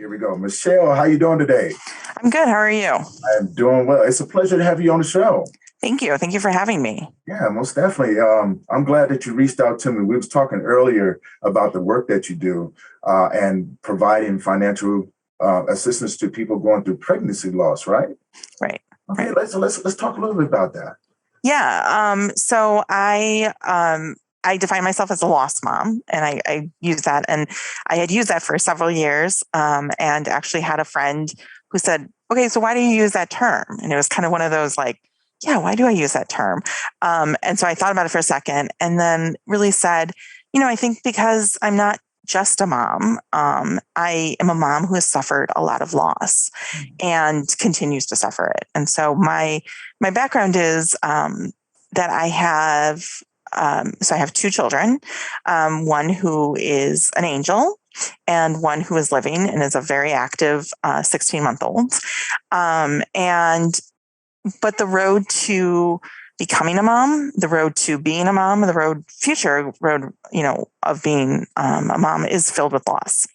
Here we go. Michelle, how you doing today? I'm good. How are you? I'm doing well. It's a pleasure to have you on the show. Thank you. Thank you for having me. Yeah, most definitely. I'm glad that you reached out to me. We was talking earlier about the work that you do and providing financial assistance to people going through pregnancy loss, right? Right. Okay, Right. let's talk a little bit about that. Yeah. So I define myself as a lost mom, and I use that, and I had used that for several years, and actually had a friend who said, "Okay, so why do you use that term?" And it was kind of one of those like, "Yeah, why do I use that term?" And so I thought about it for a second, and then really said, I think because I'm not just a mom. I am a mom who has suffered a lot of loss and continues to suffer it. And so my background is that I have two children, one who is an angel and one who is living and is a very active 16-month-old. And but the road to becoming a mom, the road to being a mom, the future road, of being a mom is filled with loss.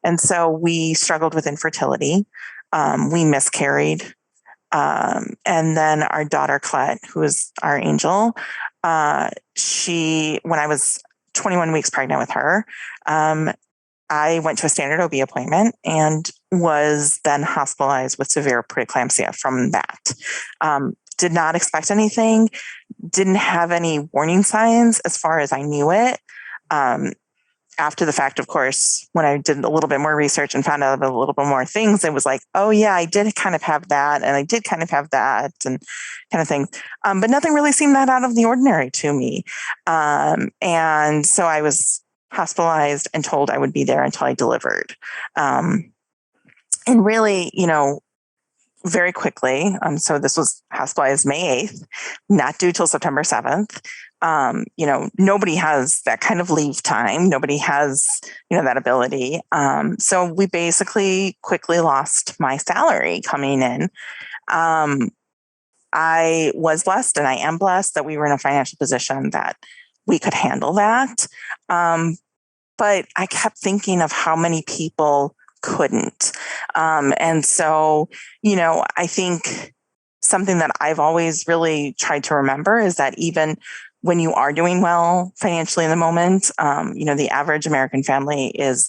And so we struggled with infertility. We miscarried. And then our daughter, Colette, who is our angel, when I was 21 weeks pregnant with her, I went to a standard OB appointment and was then hospitalized with severe preeclampsia from that. Did not expect anything, didn't have any warning signs as far as I knew it. After the fact, of course, when I did a little bit more research and found out a little bit more things, it was like, oh yeah, I did kind of have that, and I did kind of have that, and kind of thing. But nothing really seemed that out of the ordinary to me. And so I was hospitalized and told I would be there until I delivered. And really, very quickly. So this was hospitalized May 8th, not due till September 7th. Nobody has that kind of leave time. Nobody has, that ability. So we basically quickly lost my salary coming in. I was blessed and I am blessed that we were in a financial position that we could handle that. But I kept thinking of how many people couldn't. And so, I think something that I've always really tried to remember is that even when you are doing well financially in the moment, the average American family is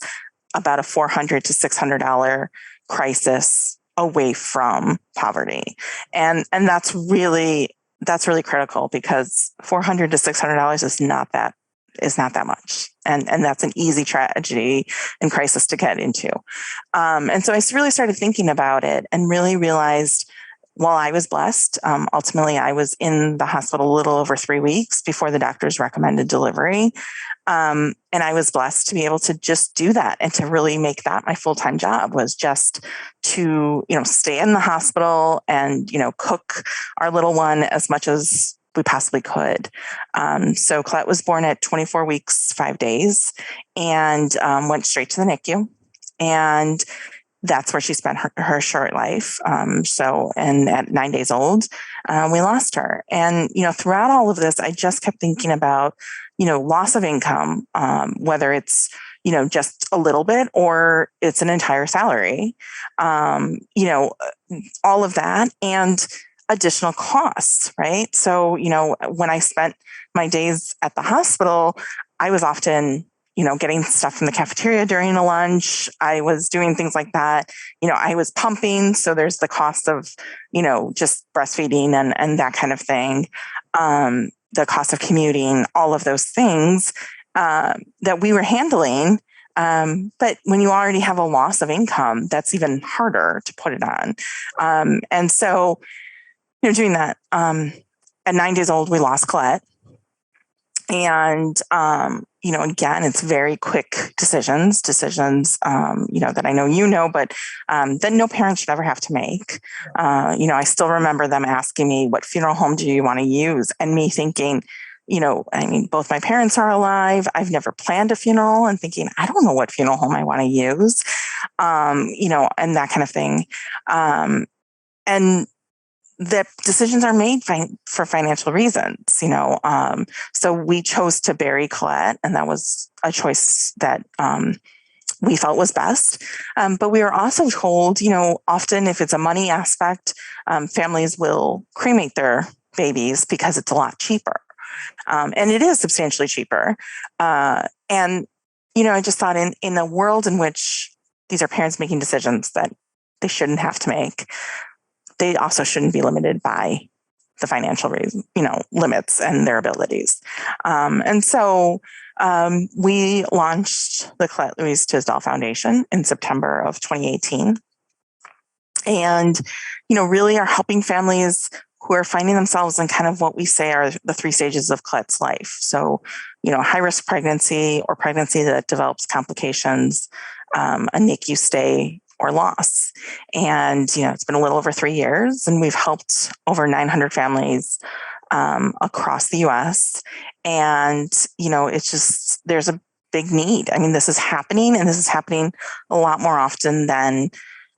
about a $400 to $600 crisis away from poverty. And that's really critical because $400 to $600 is not that much. And that's an easy tragedy and crisis to get into. And so I really started thinking about it and really realized while I was blessed, ultimately I was in the hospital a little over 3 weeks before the doctors recommended delivery. And I was blessed to be able to just do that and to really make that my full-time job was just to, stay in the hospital and, cook our little one as much as we possibly could. So Colette was born at 24 weeks, 5 days, and went straight to the NICU. And that's where she spent her short life. And at 9 days old, we lost her. And, throughout all of this, I just kept thinking about, loss of income, whether it's, just a little bit or it's an entire salary, all of that. And additional costs, right? So, when I spent my days at the hospital, I was often, getting stuff from the cafeteria during a lunch. I was doing things like that. I was pumping. So there's the cost of, just breastfeeding and that kind of thing. The cost of commuting, all of those things that we were handling. But when you already have a loss of income, that's even harder to put it on. And so, doing that. At 9 days old, we lost Colette. And, again, it's very quick decisions, that I know, but that no parent should ever have to make. I still remember them asking me, what funeral home do you want to use? And me thinking, both my parents are alive. I've never planned a funeral and thinking, I don't know what funeral home I want to use, and that kind of thing. And the decisions are made for financial reasons, So we chose to bury Colette, and that was a choice that we felt was best. But we were also told, often if it's a money aspect, families will cremate their babies because it's a lot cheaper. And it is substantially cheaper. And, I just thought in a world in which these are parents making decisions that they shouldn't have to make, they also shouldn't be limited by the financial limits and their abilities. And so we launched the Colette Louise Tisdahl Foundation in September of 2018. And, really are helping families who are finding themselves in kind of what we say are the 3 stages of Colette's life. So, high risk pregnancy or pregnancy that develops complications, a NICU stay, or loss. And, it's been a little over 3 years, and we've helped over 900 families across the US. And, it's just, there's a big need. I mean, this is happening, and this is happening a lot more often than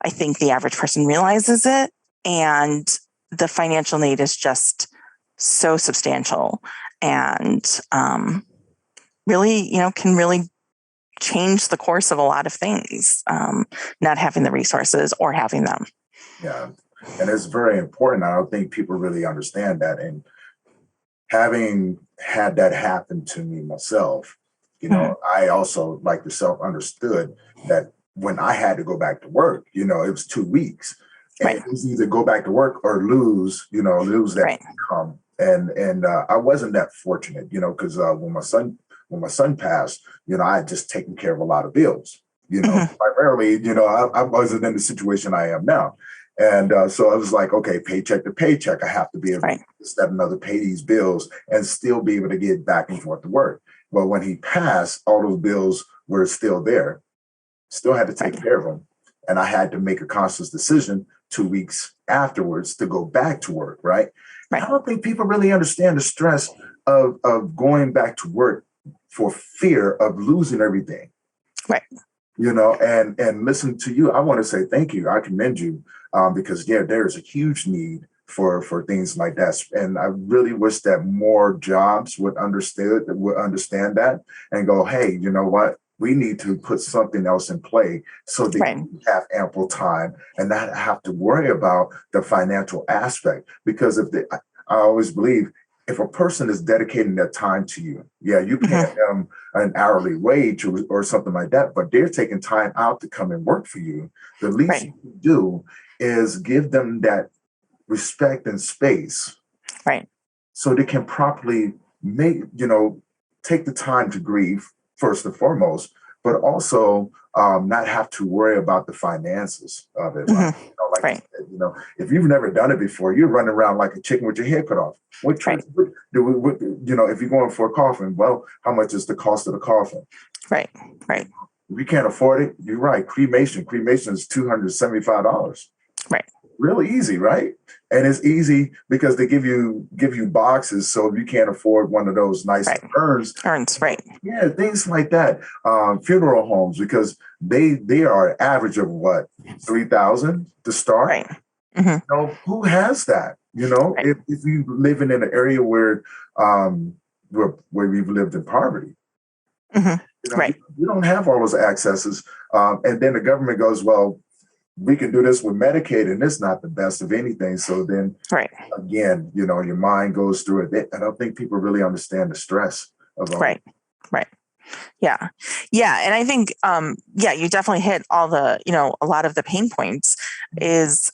I think the average person realizes it. And the financial need is just so substantial and really, can really change the course of a lot of things, not having the resources or having them. Yeah. And it's very important. I don't think people really understand that. And having had that happen to me myself, I also, like yourself, understood that when I had to go back to work, it was 2 weeks. And it was either go back to work or lose that income. And I wasn't that fortunate, because when my son passed, I had just taken care of a lot of bills, primarily, I wasn't in the situation I am now. And so I was like, okay, paycheck to paycheck, I have to be able to step another, pay these bills and still be able to get back and forth to work. But when he passed, all those bills were still there, still had to take care of them. And I had to make a conscious decision 2 weeks afterwards to go back to work, right? I don't think people really understand the stress of going back to work for fear of losing everything. Right. And listen to you, I want to say thank you. I commend you because, there is a huge need for things like that. And I really wish that more jobs would understand that and go, hey, you know what? We need to put something else in play so they have ample time and not have to worry about the financial aspect. Because I always believe if a person is dedicating their time to you, you pay them an hourly wage or something like that, but they're taking time out to come and work for you. The least you can do is give them that respect and space, so they can properly take the time to grieve first and foremost, but also not have to worry about the finances of it. If you've never done it before, you're running around like a chicken with your head cut off. If you're going for a coffin, well, how much is the cost of the coffin? Right. If you can't afford it, you're right. Cremation is $275. Right. Really easy, right? And it's easy because they give you boxes. So if you can't afford one of those nice urns, yeah, things like that. Funeral homes, because they are an average of what, $3,000 to start. Right. Who has that? If you live in an area where we've lived in poverty, you don't have all those accesses. And then the government goes, well, we can do this with Medicaid, and it's not the best of anything. So then, again, your mind goes through it. I don't think people really understand the stress of all. Right. Yeah. And I think, you definitely hit all the, a lot of the pain points is,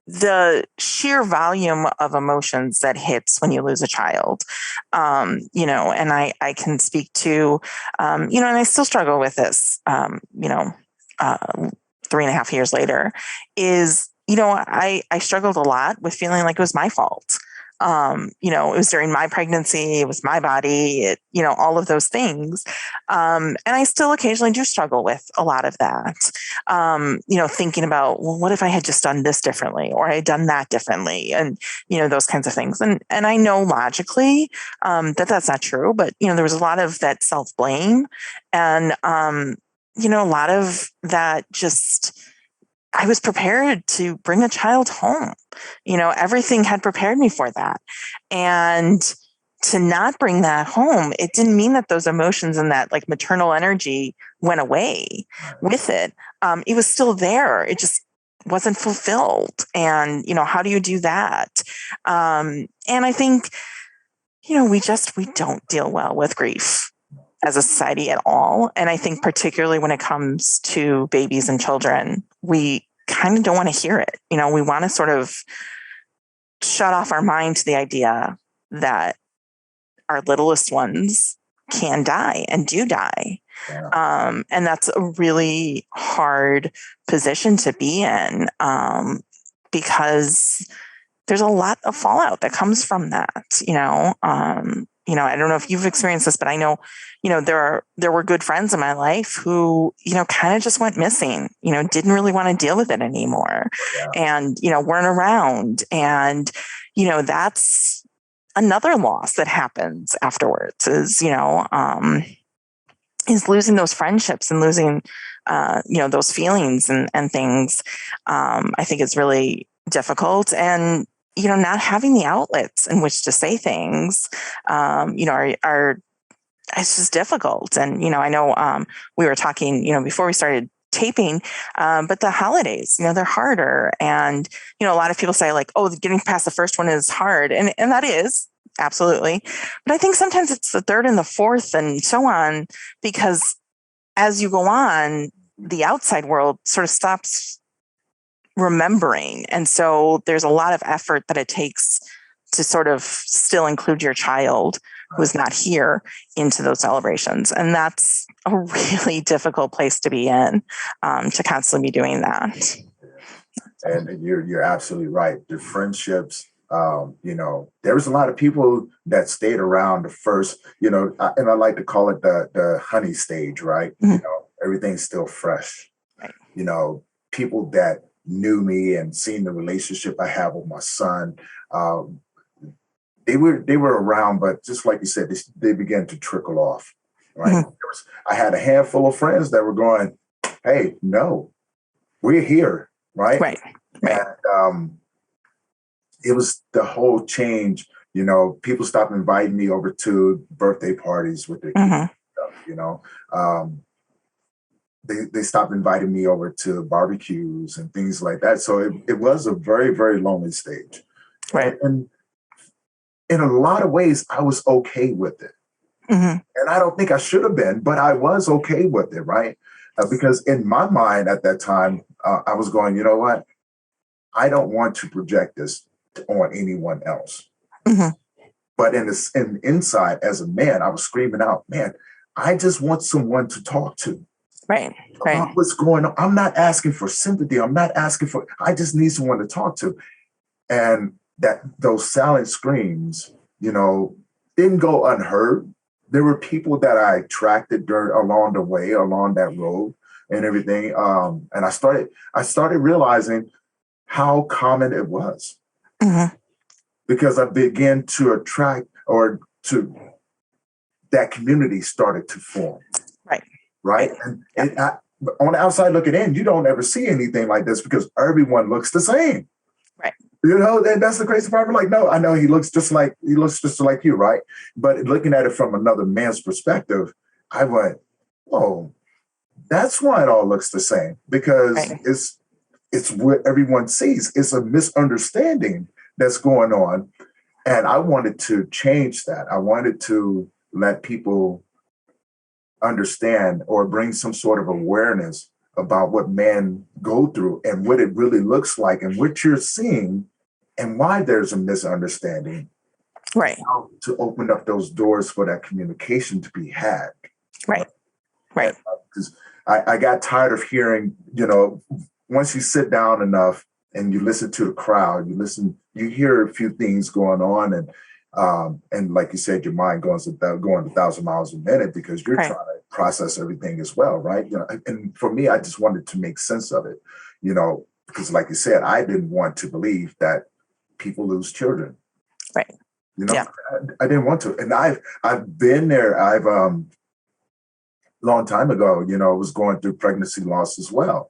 the sheer volume of emotions that hits when you lose a child, and I can speak to, and I still struggle with this, 3.5 years later is, I struggled a lot with feeling like it was my fault. It was during my pregnancy, it was my body, all of those things. And I still occasionally do struggle with a lot of that, thinking about, well, what if I had just done this differently or I had done that differently? And, those kinds of things. And I know logically that that's not true, but, there was a lot of that self-blame and, a lot of that just, I was prepared to bring a child home. Everything had prepared me for that. And to not bring that home, it didn't mean that those emotions and that like maternal energy went away with it. It was still there. It just wasn't fulfilled. And, how do you do that? And I think, we don't deal well with grief as a society at all. And I think particularly when it comes to babies and children, we kind of don't want to hear it. We want to sort of shut off our mind to the idea that our littlest ones can die and do die. Yeah. And that's a really hard position to be in, because there's a lot of fallout that comes from that. I don't know if you've experienced this, but I know, there were good friends in my life who, kind of just went missing, didn't really want to deal with it anymore. Yeah. And, weren't around. And, that's another loss that happens afterwards is losing those friendships and losing, those feelings and things. I think it's really difficult. And, not having the outlets in which to say things, are it's just difficult. And, I know we were talking, before we started taping, but the holidays, they're harder. And, a lot of people say like, oh, getting past the first one is hard. And that is absolutely. But I think sometimes it's the third and the fourth and so on, because as you go on, the outside world sort of stops remembering. And so there's a lot of effort that it takes to sort of still include your child who's not here into those celebrations. And that's a really difficult place to be in, to constantly be doing that. And you're absolutely right. The friendships, there was a lot of people that stayed around the first, and I like to call it the honey stage, right? Mm-hmm. Everything's still fresh. Right. People that knew me and seen the relationship I have with my son, they were around, but just like you said, they began to trickle off. Right? Mm-hmm. I had a handful of friends that were going, "Hey, no, we're here." Right. Right. And it was the whole change. People stopped inviting me over to birthday parties with their kids. Stuff, they stopped inviting me over to barbecues and things like that. So it was a very, very lonely stage. Right. And in a lot of ways, I was okay with it. Mm-hmm. And I don't think I should have been, but I was okay with it, right? Because in my mind at that time, I was going, you know what? I don't want to project this on anyone else. Mm-hmm. But inside, as a man, I was screaming out, man, I just want someone to talk to. Right. About what's going on. I'm not asking for sympathy. I just need someone to talk to. And those silent screams, didn't go unheard. There were people that I attracted along the way, along that road and everything. And I started realizing how common it was. Mm-hmm. Because I began to attract that community started to form. Right. And on the outside looking in, you don't ever see anything like this because everyone looks the same. Right. And that's the crazy part. We're like, no, I know he looks just like you, right? But looking at it from another man's perspective, I went, whoa, that's why it all looks the same. Because it's what everyone sees. It's a misunderstanding that's going on. And I wanted to change that. I wanted to let people understand or bring some sort of awareness about what men go through and what it really looks like and what you're seeing and why there's a misunderstanding. Right. How to open up those doors for that communication to be had. Right. Right. Because I got tired of hearing, once you sit down enough and you listen to the crowd, you hear a few things going on and like you said, your mind going 1,000 miles a minute because you're trying to process everything as well, right? And for me, I just wanted to make sense of it, because like you said, I didn't want to believe that people lose children. Right. I didn't want to, and I've been there. I've long time ago, was going through pregnancy loss as well.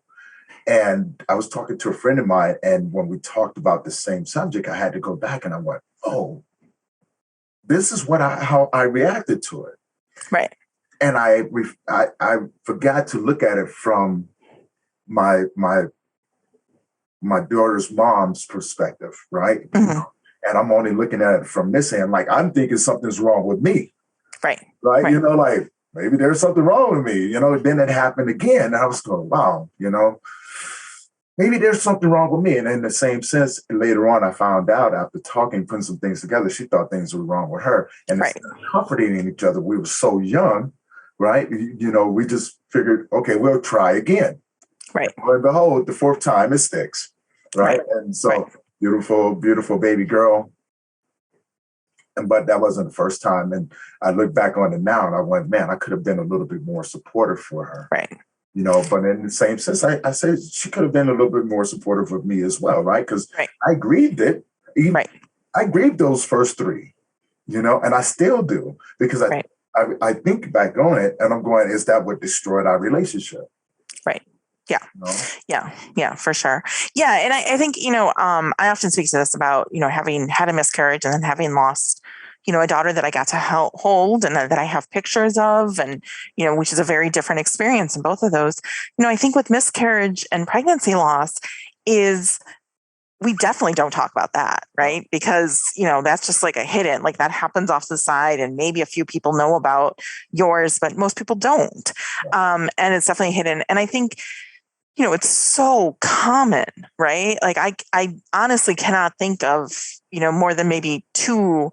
And I was talking to a friend of mine, and when we talked about the same subject, I had to go back and I went, oh, this is how I reacted to it. Right. And I forgot to look at it from my daughter's mom's perspective, right? Mm-hmm. And I'm only looking at it from this end, like I'm thinking something's wrong with me, right? You know, like maybe there's something wrong with me, you know. Then it happened again, and I was going, wow, you know, maybe there's something wrong with me. And in the same sense, later on, I found out after talking, putting some things together, she thought things were wrong with her, and instead of comforting each other, we were so young, right? You know, we just figured, okay, we'll try again. Right. And behold, the fourth time it sticks. Right. And so beautiful, beautiful baby girl. But that wasn't the first time. And I look back on it now and I went, man, I could have been a little bit more supportive for her. Right. You know, but in the same sense, I say she could have been a little bit more supportive of me as well, right? Because I grieved it. I grieved those first three, you know, and I still do, because I think back on it and I'm going, is that what destroyed our relationship? Right. Yeah. Yeah, for sure. Yeah. And I think, you know, I often speak to this about, you know, having had a miscarriage and then having lost, you know, a daughter that I got to hold and that I have pictures of, and, you know, which is a very different experience in both of those. You know, I think with miscarriage and pregnancy loss is we definitely don't talk about that, right? Because, you know, that's just like a hidden, like that happens off the side and maybe a few people know about yours, but most people don't. And it's definitely hidden. And I think, you know, it's so common, right? Like I honestly cannot think of, you know, more than maybe 2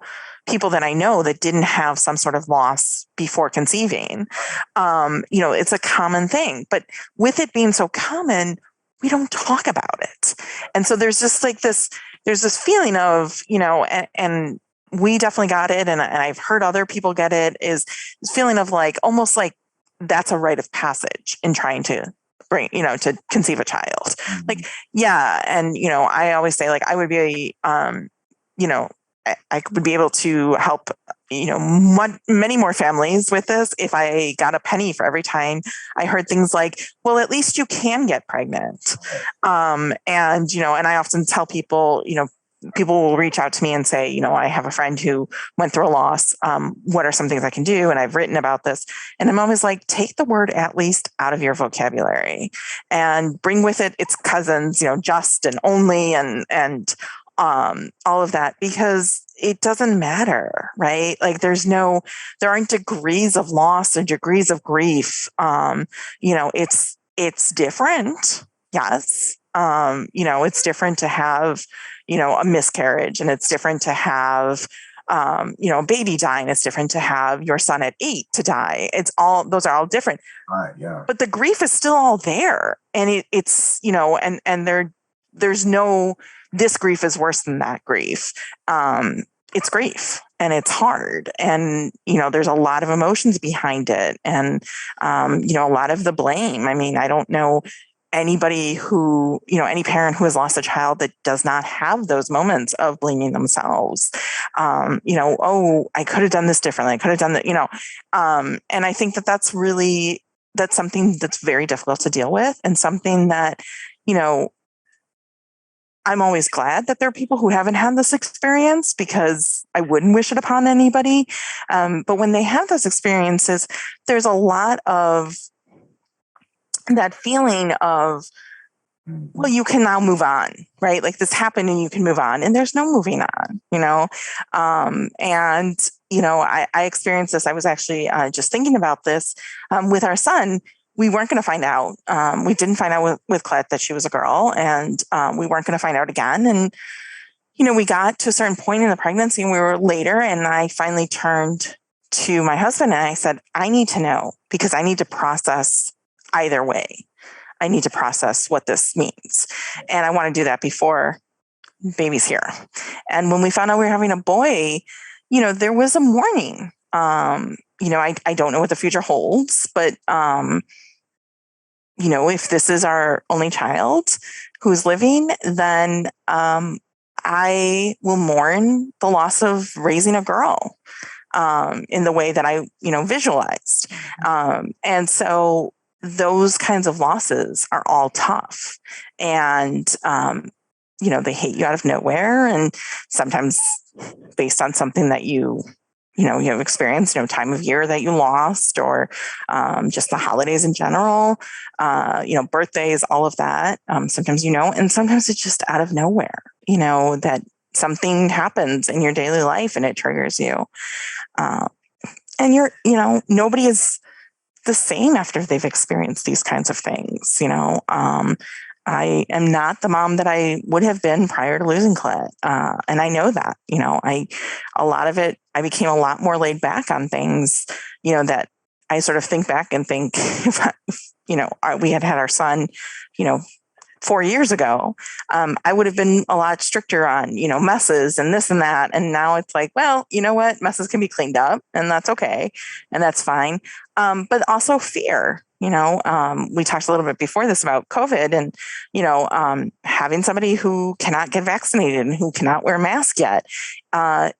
people that I know that didn't have some sort of loss before conceiving. You know, it's a common thing, but with it being so common, we don't talk about it. And so there's just like there's this feeling of, you know, and we definitely got it. And I've heard other people get it, is this feeling of like, almost like that's a rite of passage in trying to you know, to conceive a child. Like, yeah. And, you know, I always say, like, I would be, you know, I would be able to help, you know, many more families with this if I got a penny for every time I heard things like, well, at least you can get pregnant. And, you know, and I often tell people, you know, people will reach out to me and say, you know, I have a friend who went through a loss. What are some things I can do? And I've written about this. And I'm always like, take the word at least out of your vocabulary and bring with it its cousins, you know, just and only and all of that, because it doesn't matter, right? Like there aren't degrees of loss or degrees of grief. You know, it's different. Yes. You know, it's different to have, you know, a miscarriage, and it's different to have, you know, a baby dying. It's different to have your son at 8 to die. Those are all different. Right. Yeah. But the grief is still all there. And it's, you know, and there's no, this grief is worse than that grief. It's grief and it's hard. And, you know, there's a lot of emotions behind it. And, you know, a lot of the blame. I mean, I don't know anybody who, you know, any parent who has lost a child that does not have those moments of blaming themselves. You know, oh, I could have done this differently. I could have done that, you know. And I think that's something that's very difficult to deal with, and something that, you know, I'm always glad that there are people who haven't had this experience, because I wouldn't wish it upon anybody. But when they have those experiences, there's a lot of that feeling of, well, you can now move on, right? Like this happened and you can move on, and there's no moving on, you know? And, you know, I experienced this. I was actually just thinking about this with our son. We weren't going to find out. We didn't find out with Colette that she was a girl, and we weren't going to find out again. And, you know, we got to a certain point in the pregnancy and we were later, and I finally turned to my husband and I said, I need to know, because I need to process either way. I need to process what this means. And I want to do that before baby's here. And when we found out we were having a boy, you know, there was a mourning. You know, I don't know what the future holds, but, you know, if this is our only child who's living, then I will mourn the loss of raising a girl in the way that I, you know, visualized. And so those kinds of losses are all tough. And, you know, they hit you out of nowhere, and sometimes based on something that you you have experienced, time of year that you lost, or just the holidays in general, birthdays, all of that. Sometimes, and sometimes it's just out of nowhere, that something happens in your daily life and it triggers you. And nobody is the same after they've experienced these kinds of things. I am not the mom that I would have been prior to losing Clit. And I know that, a lot of it, I became a lot more laid back on things, that I sort of think back and think, if we had our son, 4 years ago, I would have been a lot stricter on, messes and this and that. And now it's like, well, you know what? Messes can be cleaned up and that's okay. And that's fine. But also fear, we talked a little bit before this about COVID and, having somebody who cannot get vaccinated and who cannot wear a mask yet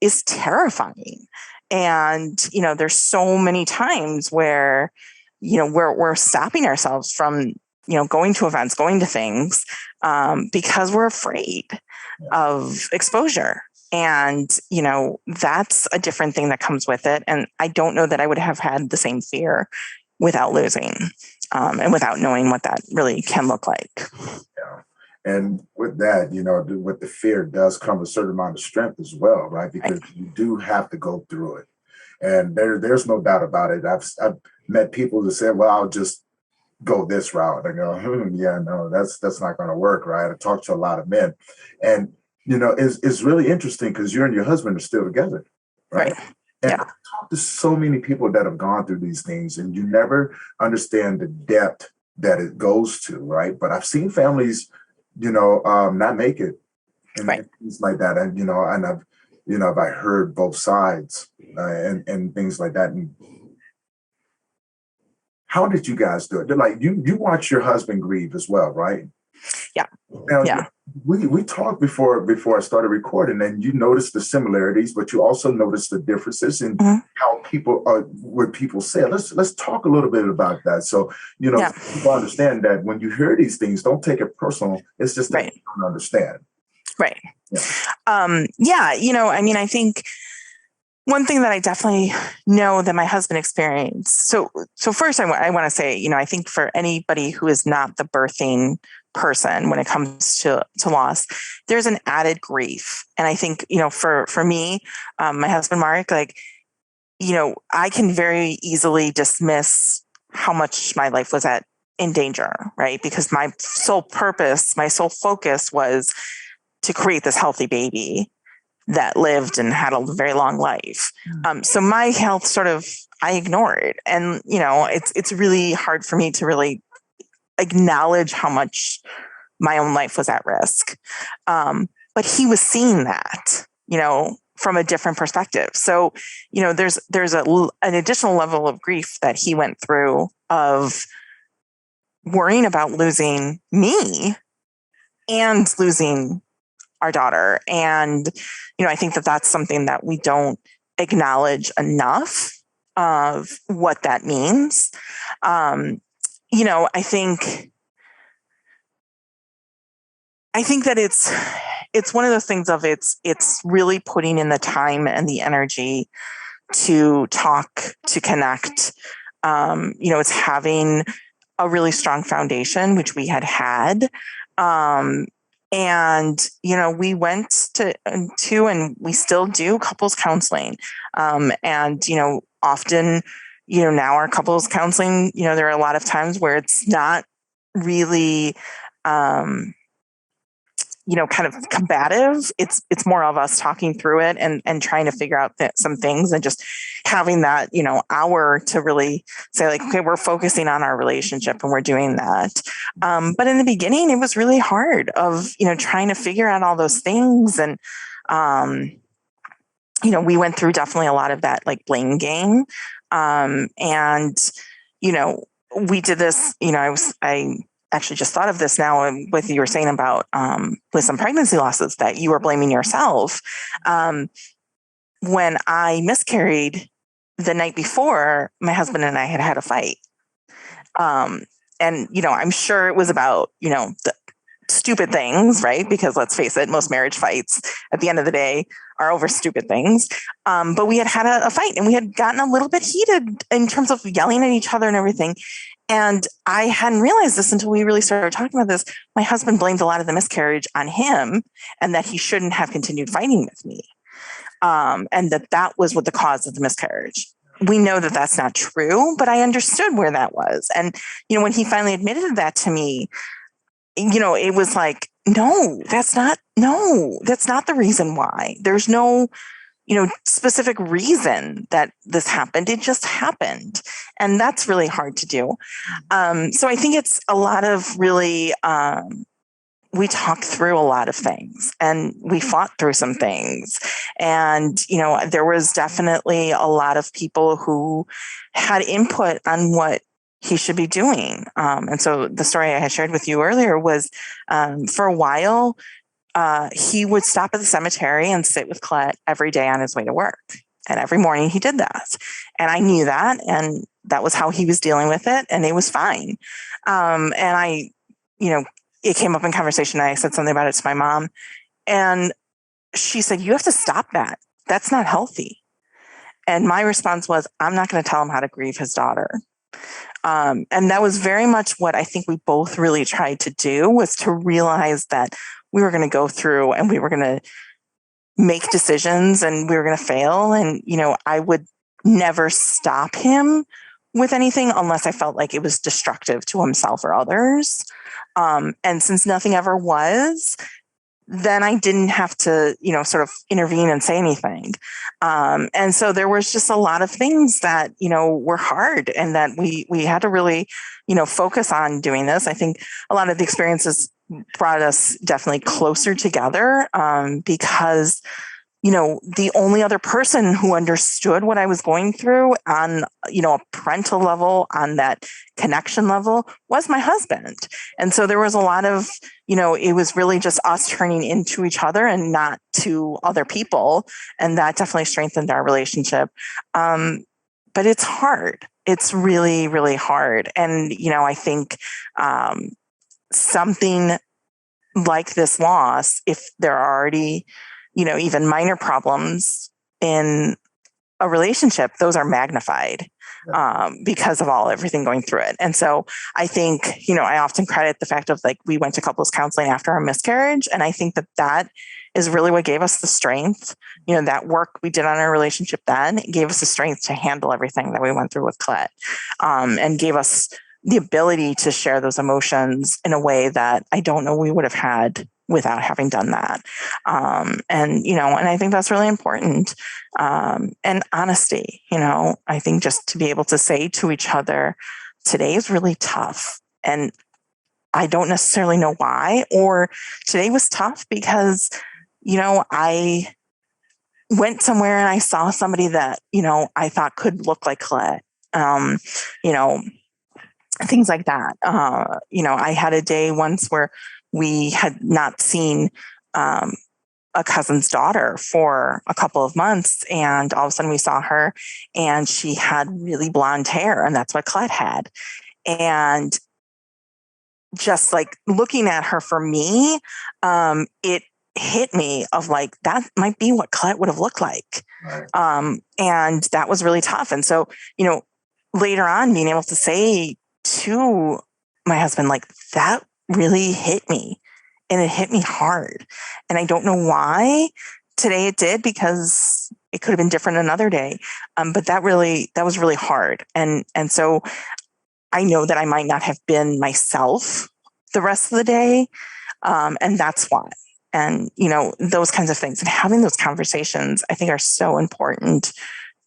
is terrifying. And, there's so many times where, we're stopping ourselves from going to events, going to things, because we're afraid of exposure. And, that's a different thing that comes with it. And I don't know that I would have had the same fear without losing, and without knowing what that really can look like. Yeah. And with that, with the fear does come a certain amount of strength as well, right? Because you do have to go through it. And there's no doubt about it. I've met people who say, well, I'll just go this route. I go, yeah, no, that's not going to work, right? I talk to a lot of men, and it's really interesting because you and your husband are still together, right? And Yeah. I talk to so many people that have gone through these things, and you never understand the depth that it goes to, right? But I've seen families, not make it, and things like that, and I've heard both sides, and things like that. And how did you guys do it? Like you watch your husband grieve as well, right? Yeah. Now, yeah. We talked before I started recording, and you noticed the similarities, but you also noticed the differences in how people what people say. Let's talk a little bit about that. So people understand that when you hear these things, don't take it personal. It's just that you don't understand. Right. Yeah. I think one thing that I definitely know that my husband experienced. So first I want to say, I think for anybody who is not the birthing person when it comes to loss, there's an added grief. And I think, for me, my husband, Mark, I can very easily dismiss how much my life was in danger, right? Because my sole purpose, my sole focus was to create this healthy baby that lived and had a very long life. So my health I ignored. And, it's really hard for me to really acknowledge how much my own life was at risk. But he was seeing that, from a different perspective. So, there's an additional level of grief that he went through of worrying about losing me and losing our daughter. And, I think that that's something that we don't acknowledge enough of what that means. I think that it's one of those things of it's really putting in the time and the energy to talk, to connect. It's having a really strong foundation, which we had. And, we went to, and we still do couples counseling. And, often, now our couples counseling, there are a lot of times where it's not really, kind of combative. It's more of us talking through it and trying to figure out some things and just having that, hour to really say like, okay, we're focusing on our relationship and we're doing that. But in the beginning, it was really hard of, trying to figure out all those things. And, we went through definitely a lot of that like blame game. And, we did this, I actually just thought of this now with you were saying about with some pregnancy losses that you were blaming yourself. When I miscarried the night before, my husband and I had a fight. And, I'm sure it was about, stupid things, right? Because let's face it, most marriage fights at the end of the day are over stupid things. But we had a fight, and we had gotten a little bit heated in terms of yelling at each other and everything. And I hadn't realized this until we really started talking about this. My husband blamed a lot of the miscarriage on him, and that he shouldn't have continued fighting with me. And that was what the cause of the miscarriage. We know that that's not true, but I understood where that was. And, when he finally admitted that to me, it was like, no, that's not the reason why. There's no, specific reason that this happened. It just happened. And that's really hard to do. So I think it's a lot of really, we talked through a lot of things, and we fought through some things. And, there was definitely a lot of people who had input on what he should be doing. And so the story I had shared with you earlier was, for a while, he would stop at the cemetery and sit with Colette every day on his way to work. And every morning he did that. And I knew that, and that was how he was dealing with it. And it was fine. And I, it came up in conversation. I said something about it to my mom, and she said, "You have to stop that. That's not healthy." And my response was, "I'm not going to tell him how to grieve his daughter." And that was very much what I think we both really tried to do, was to realize that we were going to go through, and we were going to make decisions, and we were going to fail. And, I would never stop him with anything unless I felt like it was destructive to himself or others. And since nothing ever was, then I didn't have to, sort of intervene and say anything. And so there was just a lot of things that, were hard, and that we had to really, focus on doing this. I think a lot of the experiences brought us definitely closer together, because, the only other person who understood what I was going through on, a parental level, on that connection level, was my husband. And so there was a lot of, it was really just us turning into each other and not to other people. And that definitely strengthened our relationship. But it's hard. It's really, really hard. And, I think something like this loss, if there are already, even minor problems in a relationship, those are magnified because of everything going through it. And so I think, I often credit the fact of, like, we went to couples counseling after our miscarriage. And I think that is really what gave us the strength. That work we did on our relationship then gave us the strength to handle everything that we went through with Colette, and gave us the ability to share those emotions in a way that I don't know we would have had without having done that. And I think that's really important. And honesty, I think just to be able to say to each other, today is really tough. And I don't necessarily know why, or today was tough because, I went somewhere and I saw somebody that, I thought could look like Colette, things like that. I had a day once where we had not seen a cousin's daughter for a couple of months, and all of a sudden we saw her, and she had really blonde hair, and that's what Colette had. And just like looking at her, for me, it hit me of like, that might be what Colette would have looked like. Right. And that was really tough. And so, later on, being able to say to my husband, like, that really hit me, and it hit me hard. And I don't know why today it did, because it could have been different another day. But that was really hard. And so I know that I might not have been myself the rest of the day. And that's why. And, those kinds of things, and having those conversations, I think, are so important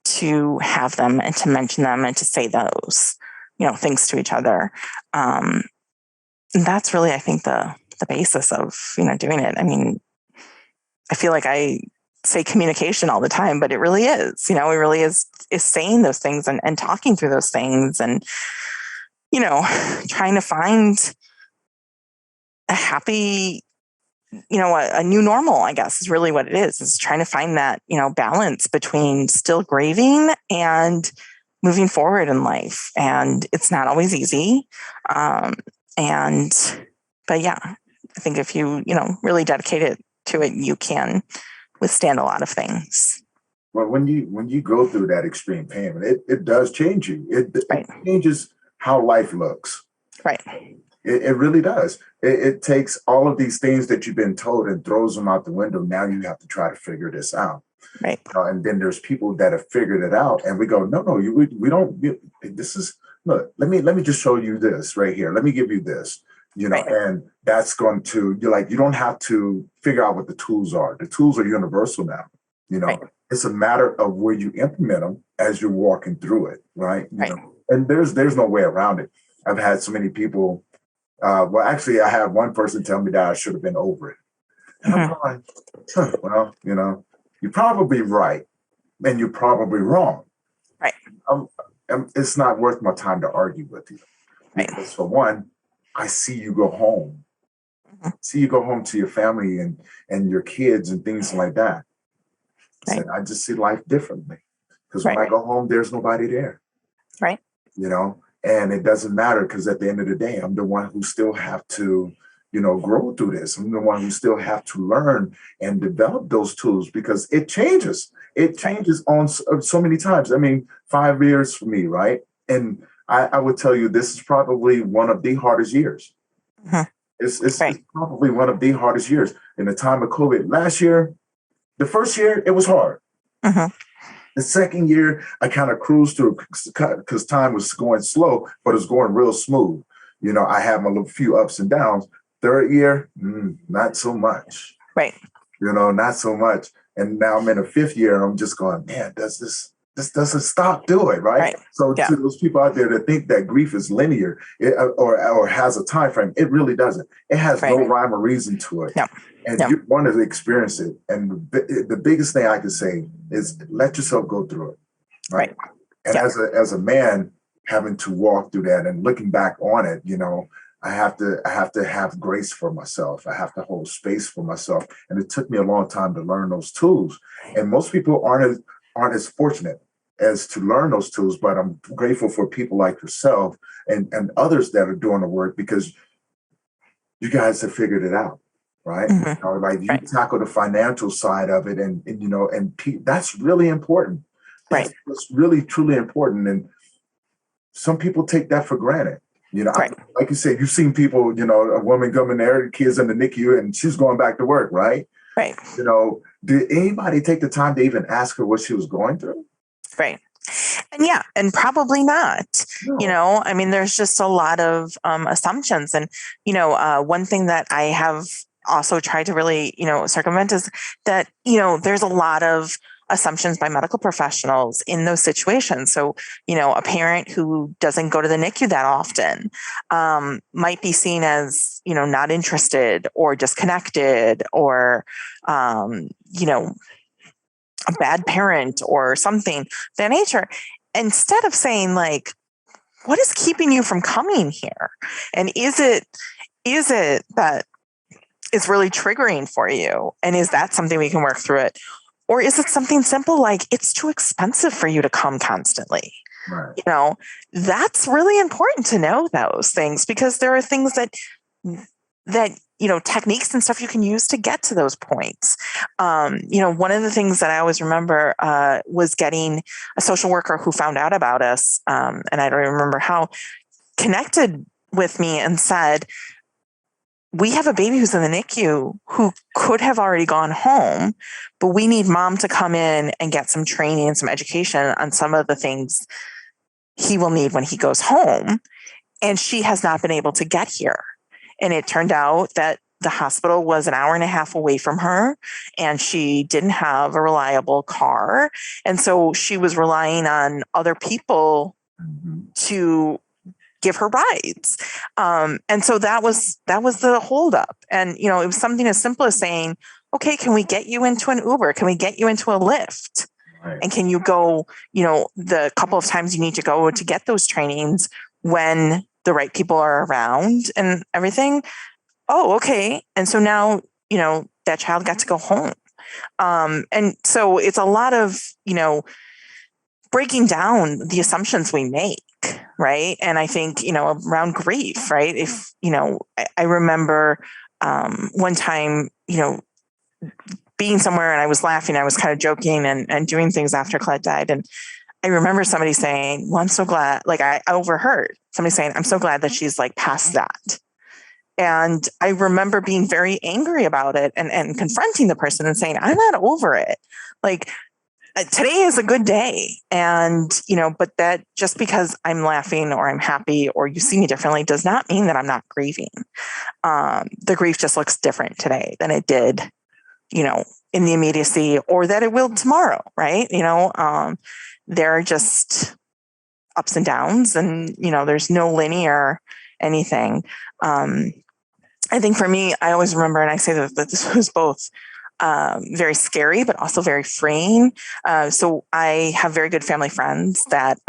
to have them, and to mention them, and to say those, things to each other. And that's really, I think, the basis of, doing it. I mean, I feel like I say communication all the time, but it really is, it really is saying those things, and talking through those things, and, trying to find a happy, a new normal, I guess, is really what it is trying to find that, balance between still grieving and moving forward in life. And it's not always easy. But yeah, I think if you, really dedicate it to it, you can withstand a lot of things. Well, when you go through that extreme pain, it does change you. Right. It changes how life looks. Right. It really does. It takes all of these things that you've been told and throws them out the window. Now you have to try to figure this out. Right. And then there's people that have figured it out, and we go, no, we don't. This is look. Let me just show you this right here. Let me give you this. Right. And that's going to you don't have to figure out what the tools are. The tools are universal now. Right. It's a matter of where you implement them as you're walking through it, right? Right. And there's no way around it. I've had so many people. Well, actually, I had one person tell me that I should have been over it. And I'm like, well, you're probably right, and you're probably wrong. Right. It's not worth my time to argue with you. Right. Because for one, I see you go home. See you go home to your family and your kids and things like that. Right. And I just see life differently. Because Right. when I go home, there's nobody there. Right. And it doesn't matter because at the end of the day, I'm the one who still have to, grow through this. I'm the one who still have to learn and develop those tools because it changes. It changes on so many times. I mean, 5 years for me, right? And I would tell you this is probably one of the hardest years. It's probably one of the hardest years. In the time of COVID last year, the first year, it was hard. The second year, I kind of cruised through because time was going slow, but it was going real smooth. I had my little few ups and downs. Third year, not so much. Right. Not so much. And now I'm in a fifth year, and I'm just going, man, this doesn't stop doing, right? So to those people out there that think that grief is linear or has a time frame, it really doesn't. It has no rhyme or reason to it. No. And you want to experience it. And the biggest thing I can say is let yourself go through it. Right. And as a man having to walk through that and looking back on it, I have to have grace for myself. I have to hold space for myself. And it took me a long time to learn those tools. And most people aren't as fortunate as to learn those tools, but I'm grateful for people like yourself and others that are doing the work because you guys have figured it out. Right. You tackle the financial side of it and that's really important. Right. It's really, truly important. And some people take that for granted. Like you said, you've seen people, a woman coming there, kids in the NICU and she's going back to work. Right. Right. Did anybody take the time to even ask her what she was going through? Right. And probably not. No. I mean, there's just a lot of assumptions. And, one thing that I have also tried to really, circumvent is that, there's a lot of assumptions by medical professionals in those situations. So, a parent who doesn't go to the NICU that often might be seen as, not interested or disconnected or, a bad parent or something of that nature, instead of saying like, what is keeping you from coming here? And is it that is really triggering for you? And is that something we can work through it? Or is it something simple like it's too expensive for you to come constantly? Right. That's really important to know those things because there are things that techniques and stuff you can use to get to those points. One of the things that I always remember was getting a social worker who found out about us, and I don't even remember how, connected with me and said, we have a baby who's in the NICU who could have already gone home, but we need mom to come in and get some training and some education on some of the things he will need when he goes home. And she has not been able to get here. And it turned out that the hospital was an hour and a half away from her and she didn't have a reliable car. And so she was relying on other people to give her rides. And so that was the holdup. And, it was something as simple as saying, okay, can we get you into an Uber? Can we get you into a Lyft? Right. And can you go, the couple of times you need to go to get those trainings when the right people are around and everything? Oh, okay. And so now, that child got to go home. And so it's a lot of, breaking down the assumptions we make. Right. And I think, around grief, right. If, I remember one time, being somewhere and I was laughing, I was kind of joking and doing things after Colette died. And I remember somebody saying, well, I'm so glad, like I overheard somebody saying, I'm so glad that she's like past that. And I remember being very angry about it and confronting the person and saying, I'm not over it. Like today is a good day. And, but that just because I'm laughing or I'm happy or you see me differently does not mean that I'm not grieving. The grief just looks different today than it did, in the immediacy or that it will tomorrow. Right. There are just ups and downs and, there's no linear anything. I think for me, I always remember, and I say that this was both very scary, but also very freeing. So I have very good family friends that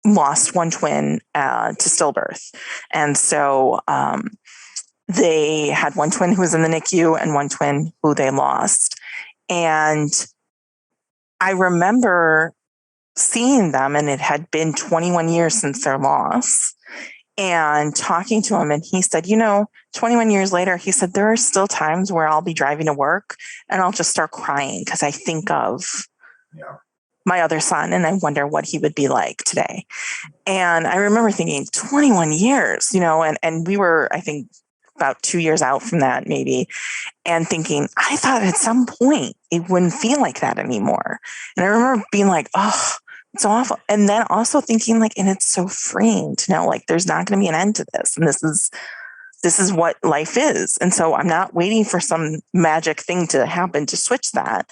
lost one twin to stillbirth. And so they had one twin who was in the NICU and one twin who they lost. And I remember seeing them, and it had been 21 years since their loss, and talking to him. And he said, 21 years later, he said, there are still times where I'll be driving to work and I'll just start crying because I think of my other son and I wonder what he would be like today. And I remember thinking 21 years, and we were, I think, about 2 years out from that maybe, and thinking, I thought at some point it wouldn't feel like that anymore. And I remember being like, oh, it's awful. And then also thinking like, and it's so freeing to know like there's not going to be an end to this. And this is what life is. And so I'm not waiting for some magic thing to happen to switch that.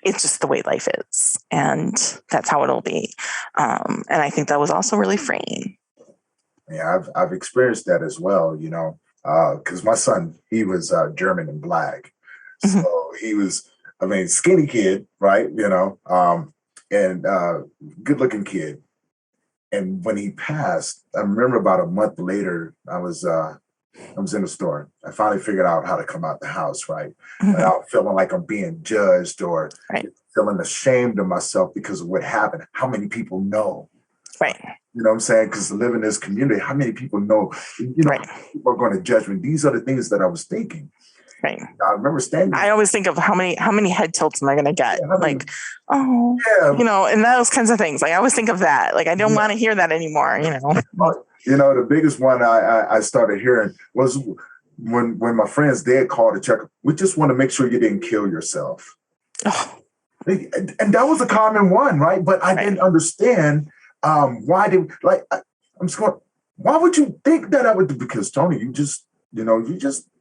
It's just the way life is. And that's how it'll be. And I think that was also really freeing. Yeah, I've experienced that as well, because my son, he was German and black. So he was, skinny kid, right? And good looking kid. And when he passed, I remember about a month later, I was in the store. I finally figured out how to come out the house, right? Without feeling like I'm being judged or feeling ashamed of myself because of what happened. How many people know? Right. You know what I'm saying? Because to live in this community, how many people know, people are going to judge me? These are the things that I was thinking. Right. I remember standing. I always think of how many head tilts am I going to get? And those kinds of things. Like I always think of that. Like I don't want to hear that anymore. The biggest one I started hearing was when my friends did call to check. We just want to make sure you didn't kill yourself. Oh. And that was a common one, right? But I didn't understand why I'm just going. Why would you think that I would do? Because Tony, you just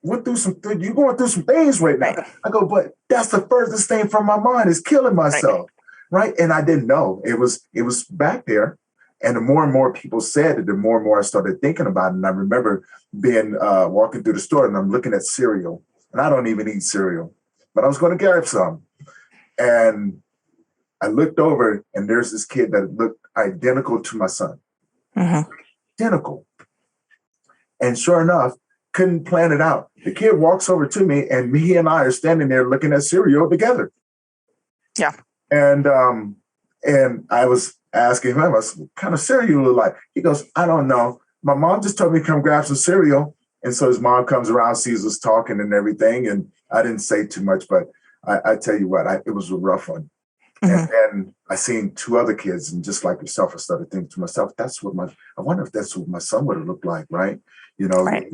went through you're going through some things right now. I go, but that's the furthest thing from my mind is killing myself. Right. And I didn't know it was back there. And the more and more people said it, the more and more I started thinking about it. And I remember being walking through the store and I'm looking at cereal, and I don't even eat cereal, but I was going to grab some. And I looked over and there's this kid that looked identical to my son. Identical. And sure enough, couldn't plan it out. The kid walks over to me and he and I are standing there looking at cereal together. Yeah. And I was asking him, what kind of cereal you look like? He goes, I don't know. My mom just told me to come grab some cereal. And so his mom comes around, sees us talking and everything. And I didn't say too much, but I tell you what, it was a rough one. And then I seen two other kids, and just like yourself, I started thinking to myself, I wonder if that's what my son would have looked like, right? He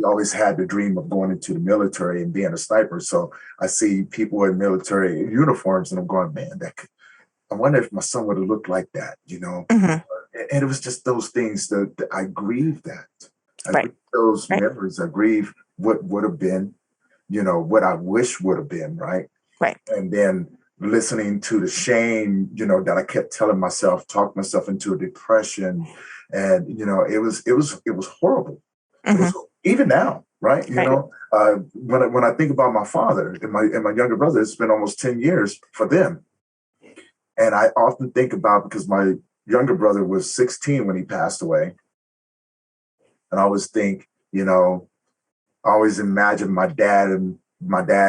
always had the dream of going into the military and being a sniper. So I see people in military uniforms and I'm going, man, I wonder if my son would have looked like that, And it was just those things that I grieve that. I grieve those memories. I grieve what would have been, what I wish would have been, right? Right. And then listening to the shame, that I kept telling myself, talked myself into a depression. And, it was horrible. Even now, right? When I think about my father and my younger brother, it's been almost 10 years for them. And I often think about, because my younger brother was 16 when he passed away. And I always think, I always imagine my dad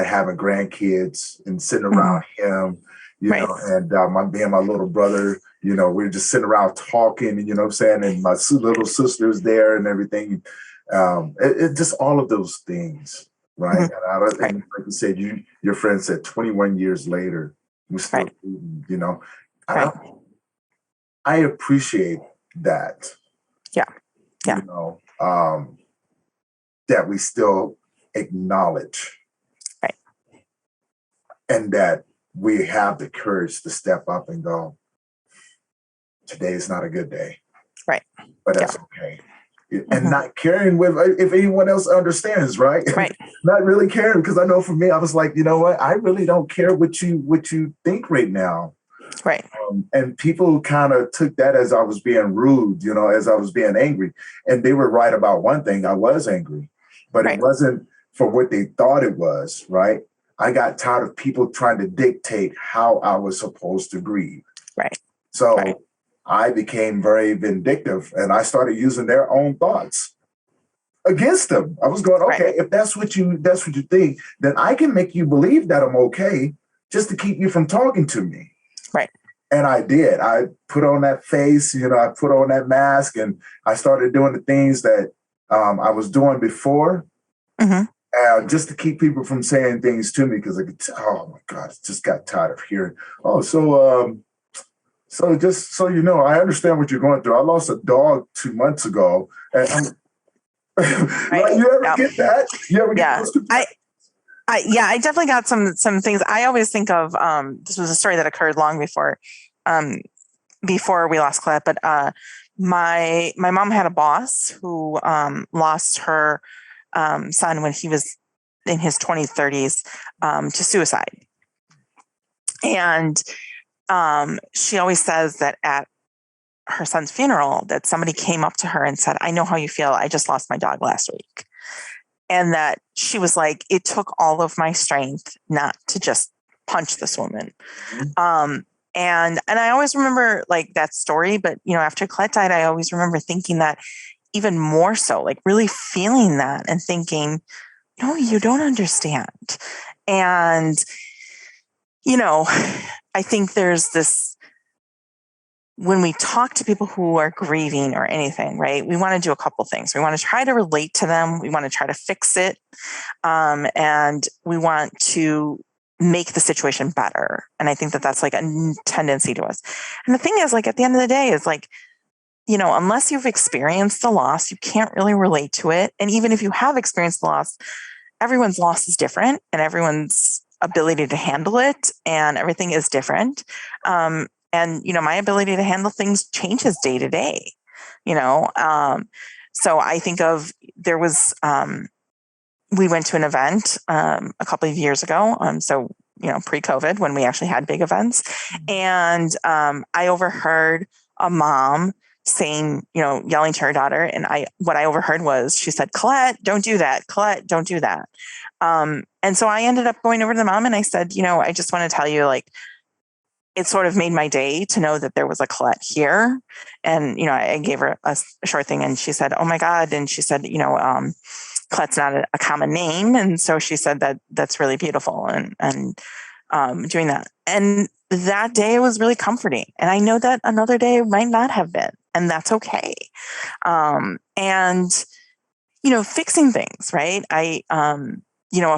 having grandkids and sitting around him, and my little brother, we're just sitting around talking, and, what I'm saying? And my little sister's there and everything. It just all of those things. right? Mhm. And, I don't, Right. and like you said, your friend said 21 years later, we're still, Right. you know, and Right. I appreciate that, Yeah. Yeah. you know, that we still acknowledge Right. and that we have the courage to step up and go, today is not a good day, Right. but Yeah. that's okay. And Mhm. not caring with if anyone else understands, right? Right. Not really caring, because I know for me, I was like, you know what? I really don't care what you think right now. Right. And people kind of took that as I was being rude, as I was being angry. And they were right about one thing. I was angry, but it Right. wasn't for what they thought it was, right? I got tired of people trying to dictate how I was supposed to grieve. Right. So Right. I became very vindictive, and I started using their own thoughts against them. I was going, okay, Right. if that's what you think, then I can make you believe that I'm okay just to keep you from talking to me. Right. And I did. I put on that face, I put on that mask, and I started doing the things that I was doing before, Mhm. just to keep people from saying things to me, because oh my God, I just got tired of hearing, oh, so just so you know, I understand what you're going through. I lost a dog 2 months ago, and Right. right, you ever Yeah. get that? You ever get Yeah. those comparisons? I definitely got some things. I always think of this was a story that occurred long um before we lost Colette, but my mom had a boss who lost her son when he was in his 20s, 30s to suicide. And she always says that at her son's funeral that somebody came up to her and said, "I know how you feel. I just lost my dog last week." And that she was like, it took all of my strength not to just punch this woman. Mhm. And I always remember like that story, but after Colette died, I always remember thinking that even more so, like really feeling that and thinking, no, you don't understand. And, I think there's this, when we talk to people who are grieving or anything, right? We want to do a couple things. We want to try to relate to them. We want to try to fix it. And we want to make the situation better. And I think that that's like a tendency to us. And the thing is, like, at the end of the day, is like, unless you've experienced the loss, you can't really relate to it. And even if you have experienced the loss, everyone's loss is different and everyone's ability to handle it and everything is different. And my ability to handle things changes day to day, you know. So I think of there was we went to an event a couple of years ago. So pre-COVID, when we actually had big events, and I overheard a mom saying, yelling to her daughter, and what I overheard was she said, "Colette, don't do that. Colette, don't do that." And so I ended up going over to the mom and I said, I just want to tell you, like, it sort of made my day to know that there was a Colette here. And, I gave her a short thing and she said, "Oh my God." And she said, Colette's not a common name. And so she said that that's really beautiful and doing that. And that day was really comforting. And I know that another day might not have been, and that's okay. And, fixing things, right? A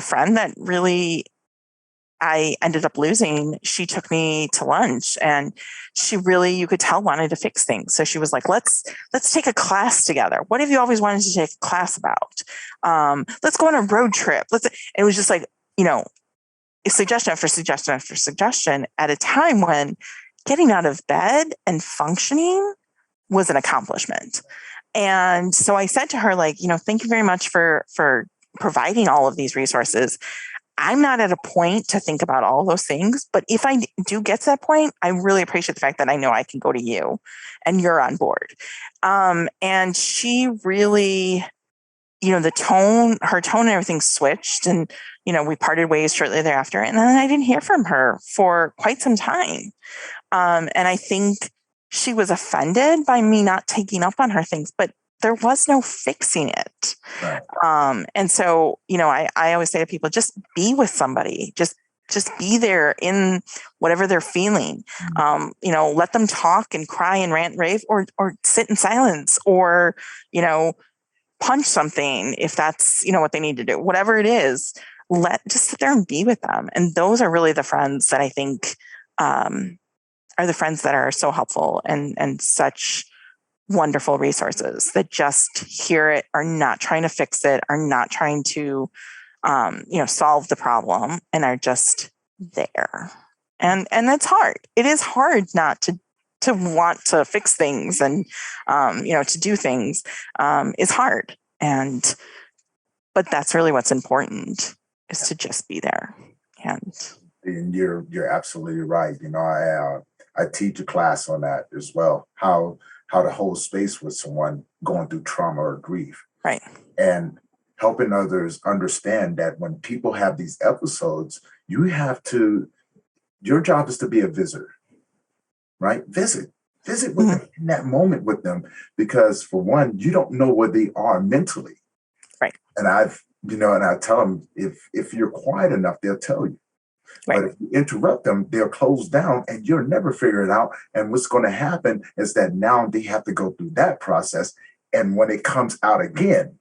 friend that really I ended up losing, she took me to lunch and she really, you could tell, wanted to fix things. So she was like, let's take a class together. What have you always wanted to take a class about? Let's go on a road trip. It was just like, suggestion after suggestion after suggestion at a time when getting out of bed and functioning was an accomplishment. And so I said to her, like, thank you very much for providing all of these resources. I'm not at a point to think about all those things, but if I do get to that point, I really appreciate the fact that I know I can go to you and you're on board. And she really, her tone and everything switched, and, we parted ways shortly thereafter. And then I didn't hear from her for quite some time. And I think she was offended by me not taking up on her things, but there was no fixing it. Right. And so, I always say to people, just be with somebody, just be there in whatever they're feeling. Let them talk and cry and rant and rave, or sit in silence, or, punch something if that's, what they need to do, whatever it is, just sit there and be with them. And those are really the friends that I think are the friends that are so helpful and such wonderful resources that just hear it, are not trying to fix it, are not trying to, solve the problem, and are just there. And it's hard. It is hard not to want to fix things and, to do things is hard. But that's really what's important, is to just be there. And you're absolutely right. I teach a class on that as well, how to hold space with someone going through trauma or grief. Right. And helping others understand that when people have these episodes, your job is to be a visitor, right? Visit with them in that moment with them, because for one, you don't know where they are mentally. Right. And I tell them, if you're quiet enough, they'll tell you. Right. But if you interrupt them, they'll close down and you'll never figure it out. And what's going to happen is that now they have to go through that process. And when it comes out again,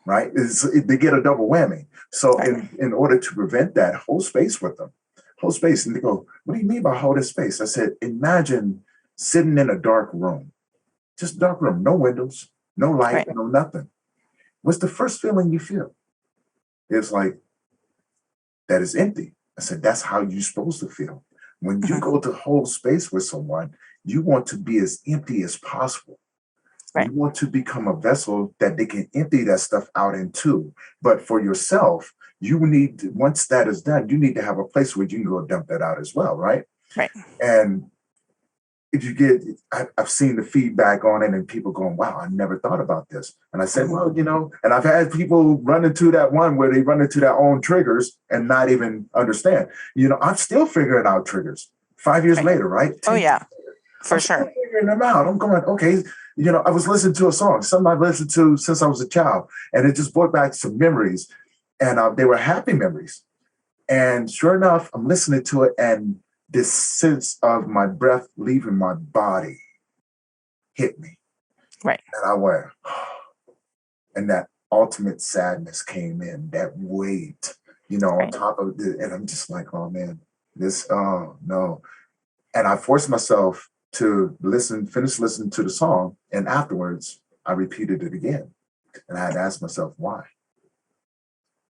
right, they get a double whammy. So in order to prevent that, hold space with them. Hold space. And they go, what do you mean by holding space? I said, imagine sitting in a dark room, just dark room, no windows, no light, no nothing. What's the first feeling you feel? It's like, that is empty. I said, that's how you're supposed to feel. When you go to hold space with someone, you want to be as empty as possible. Right. You want to become a vessel that they can empty that stuff out into. But for yourself, once that is done, you need to have a place where you can go dump that out as well, right? Right. And if you I've seen the feedback on it and people going, wow, I never thought about this. And I said, well, and I've had people run into that one where they run into their own triggers and not even understand. I'm still figuring out triggers 5 years later, right? Oh, yeah, for sure. Figuring them out. I'm going, okay, I was listening to a song, something I've listened to since I was a child, and it just brought back some memories, and they were happy memories. And sure enough, I'm listening to it, and this sense of my breath leaving my body hit me. Right. And I went, and that ultimate sadness came in, that weight, on top of it. And I'm just like, oh man, oh no. And I forced myself to finish listening to the song. And afterwards, I repeated it again. And I had asked myself, why?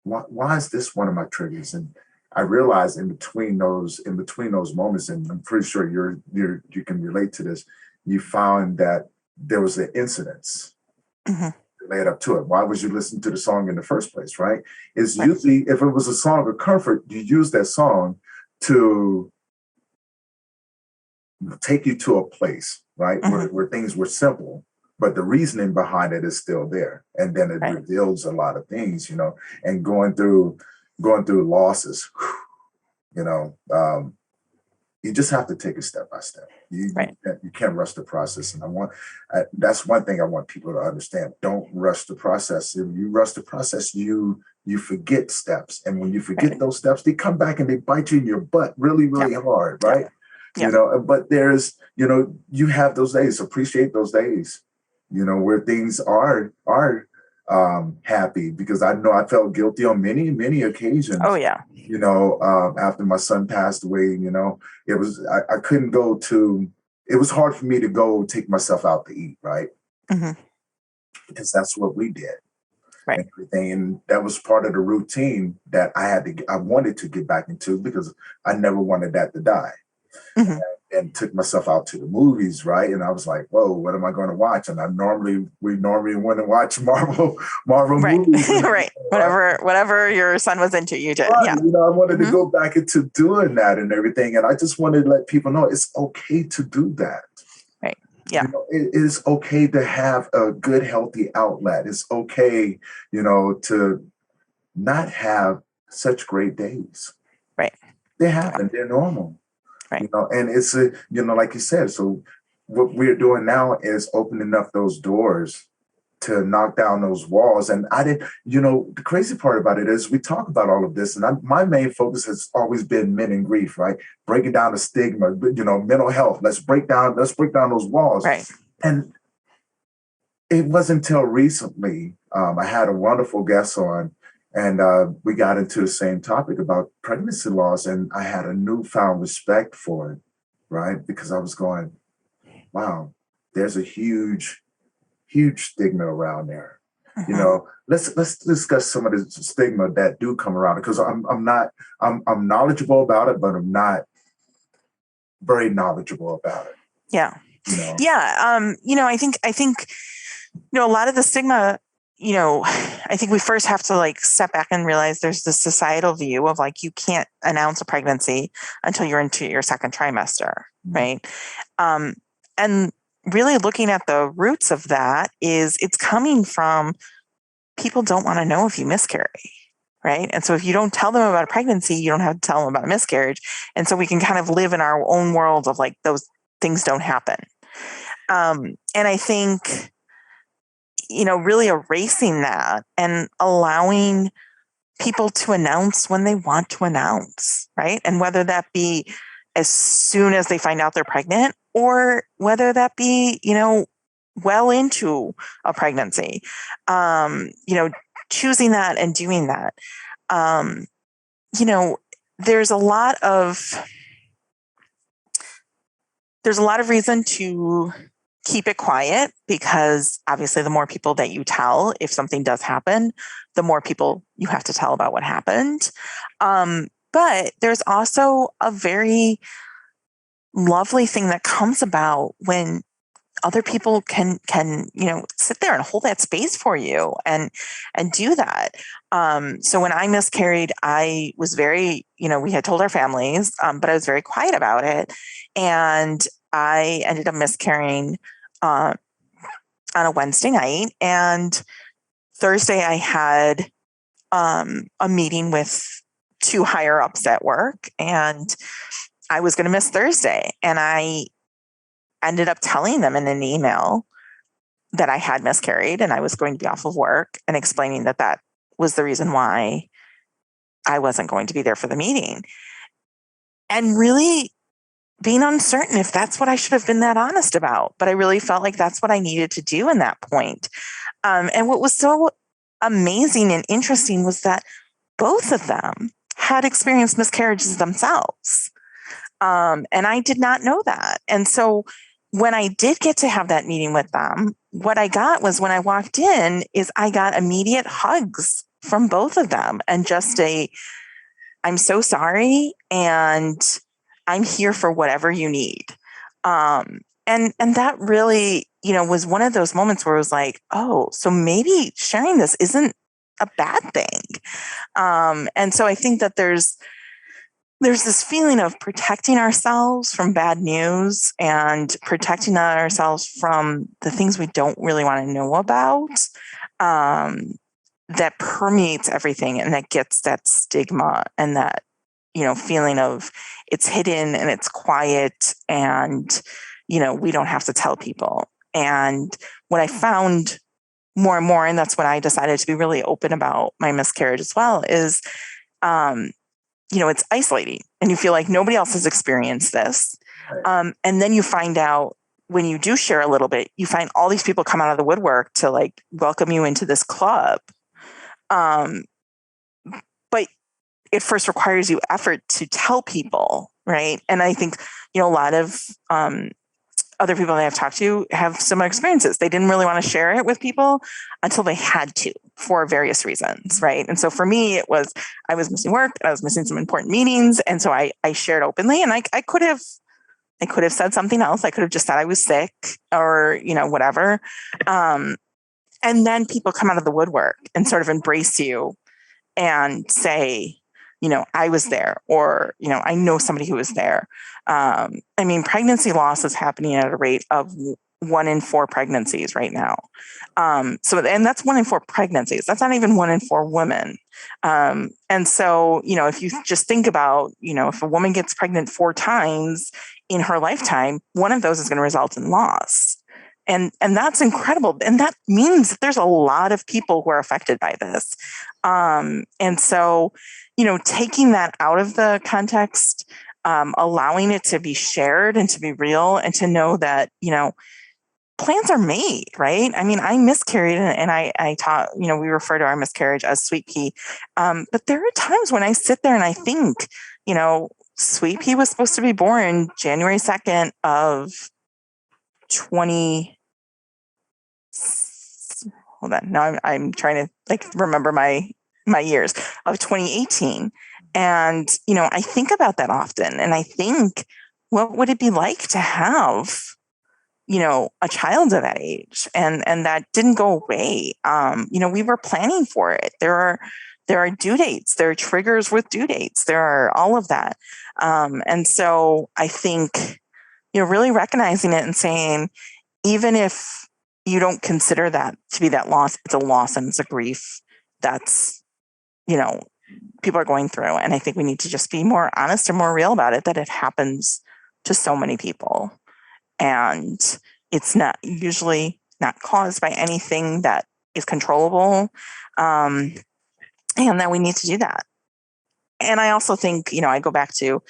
Why is this one of my triggers? And I realized in between those moments, and I'm pretty sure you can relate to this, you found that there was an incidence that led up to it. Why was you listening to the song in the first place, right? It's usually, if it was a song of comfort, you use that song to take you to a place, right, where things were simple, but the reasoning behind it is still there. And then it reveals a lot of things, and going through losses, you just have to take it step by step. You can't rush the process. And that's one thing I want people to understand. Don't rush the process. If you rush the process, you forget steps. And when you forget those steps, they come back and they bite you in your butt really, really hard, right? But there's, you have those days, appreciate those days, where things are happy, because I know I felt guilty on many, many occasions. Oh yeah. After my son passed away, it was, I couldn't go it was hard for me to go take myself out to eat, right? Because that's what we did. Right. And everything. And that was part of the routine that I wanted to get back into, because I never wanted that to die. And took myself out to the movies, right? And I was like, whoa, what am I going to watch? And we normally want to watch Marvel movies. Right. Whatever your son was into, you did. Right. Yeah. I wanted to go back into doing that and everything. And I just wanted to let people know it's okay to do that. Right. Yeah. It is okay to have a good, healthy outlet. It's okay, to not have such great days. Right. They happen. They're normal. Right. And it's like you said, so what we're doing now is opening up those doors to knock down those walls. And the crazy part about it is we talk about all of this, and my main focus has always been men in grief, right? Breaking down the stigma, mental health. Let's break down those walls. Right. And it wasn't until recently I had a wonderful guest on, and we got into the same topic about pregnancy loss, and I had a newfound respect for it, right? Because I was going, wow, there's a huge stigma around there. You Mhm. know, let's discuss some of the stigma that do come around because I'm not I'm knowledgeable about it, but I'm not very knowledgeable about it. Yeah. You know, Yeah. I think, a lot of the stigma, I think we first have to like step back and realize there's the societal view of like, you can't announce a pregnancy until you're into your second trimester. Right. Um, and really looking at the roots of that is it's coming from people don't want to know if you miscarry. Right. And so if you don't tell them about a pregnancy, you don't have to tell them about a miscarriage. And so we can kind of live in our own world of like those things don't happen. And I think, really erasing that and allowing people to announce when they want to announce, right? And whether that be as soon as they find out they're pregnant or whether that be, well into a pregnancy, choosing that and doing that. Um, you know, there's a lot of reason to keep it quiet because obviously the more people that you tell if something does happen, the more people you have to tell about what happened. But there's also a very lovely thing that comes about when other people can sit there and hold that space for you and do that. So when I miscarried, I was very, we had told our families, but I was very quiet about it, and I ended up miscarrying uh, on a Wednesday night, and Thursday I had a meeting with two higher ups at work, and I was going to miss Thursday, and I ended up telling them in an email that I had miscarried and I was going to be off of work, and explaining that that was the reason why I wasn't going to be there for the meeting. And really being uncertain if that's what I should have been that honest about. But I really felt like that's what I needed to do in that point. And what was so amazing and interesting was that both of them had experienced miscarriages themselves. And I did not know that. And so when I did get to have that meeting with them, what I got was when I walked in is I got immediate hugs from both of them and just I'm so sorry and I'm here for whatever you need. And that really, was one of those moments where it was like, oh, so maybe sharing this isn't a bad thing. And so I think that there's this feeling of protecting ourselves from bad news and protecting ourselves from the things we don't really want to know about, that permeates everything and that gets that stigma and that, feeling of it's hidden and it's quiet and, we don't have to tell people. And what I found more and more, and that's when I decided to be really open about my miscarriage as well, is it's isolating and you feel like nobody else has experienced this. And then you find out when you do share a little bit, you find all these people come out of the woodwork to like welcome you into this club. But it first requires you effort to tell people, right? And I think, a lot of other people that I've talked to have similar experiences. They didn't really want to share it with people until they had to for various reasons, right? And so for me, it was I was missing work, I was missing some important meetings, and so I shared openly. And I could have said something else. I could have just said I was sick or whatever. And then people come out of the woodwork and sort of embrace you and say, I was there, or, I know somebody who was there. I mean, pregnancy loss is happening at a rate of 1 in 4 pregnancies right now. And that's 1 in 4 pregnancies. That's not even 1 in 4 women. And so, if you just think about, if a woman gets pregnant 4 times in her lifetime, one of those is going to result in loss. And that's incredible. And that means that there's a lot of people who are affected by this. And so, taking that out of the context, allowing it to be shared and to be real and to know that, plans are made, right? I mean, I miscarried and I taught, we refer to our miscarriage as sweet pea. But there are times when I sit there and I think, sweet pea was supposed to be born January 2nd of 20. Hold on. Now I'm trying to remember my years of 2018. And, I think about that often. And I think, what would it be like to have, a child of that age? And that didn't go away. We were planning for it. There are due dates, there are triggers with due dates, there are all of that. And so I think, really recognizing it and saying, even if you don't consider that to be that loss, it's a loss and it's a grief that's, people are going through. And I think we need to just be more honest and more real about it, that it happens to so many people. And it's not usually not caused by anything that is controllable. And that we need to do that. And I also think, I go back to,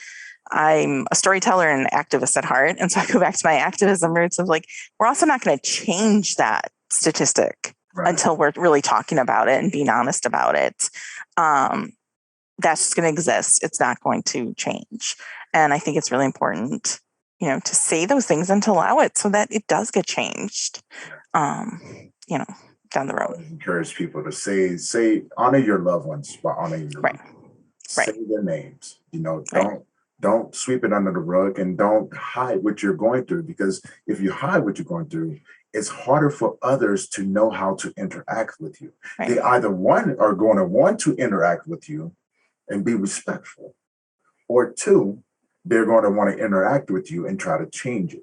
I'm a storyteller and an activist at heart. And so I go back to my activism roots of we're also not going to change that statistic until we're really talking about it and being honest about it. That's just going to exist. It's not going to change. And I think it's really important, to say those things and to allow it so that it does get changed, down the road. I encourage people to say, honor your loved ones by honoring your say their names. Don't sweep it under the rug, and don't hide what you're going through, because if you hide what you're going through, it's harder for others to know how to interact with you. They either are going to want to interact with you and be respectful, or two, they're going to want to interact with you and try to change it.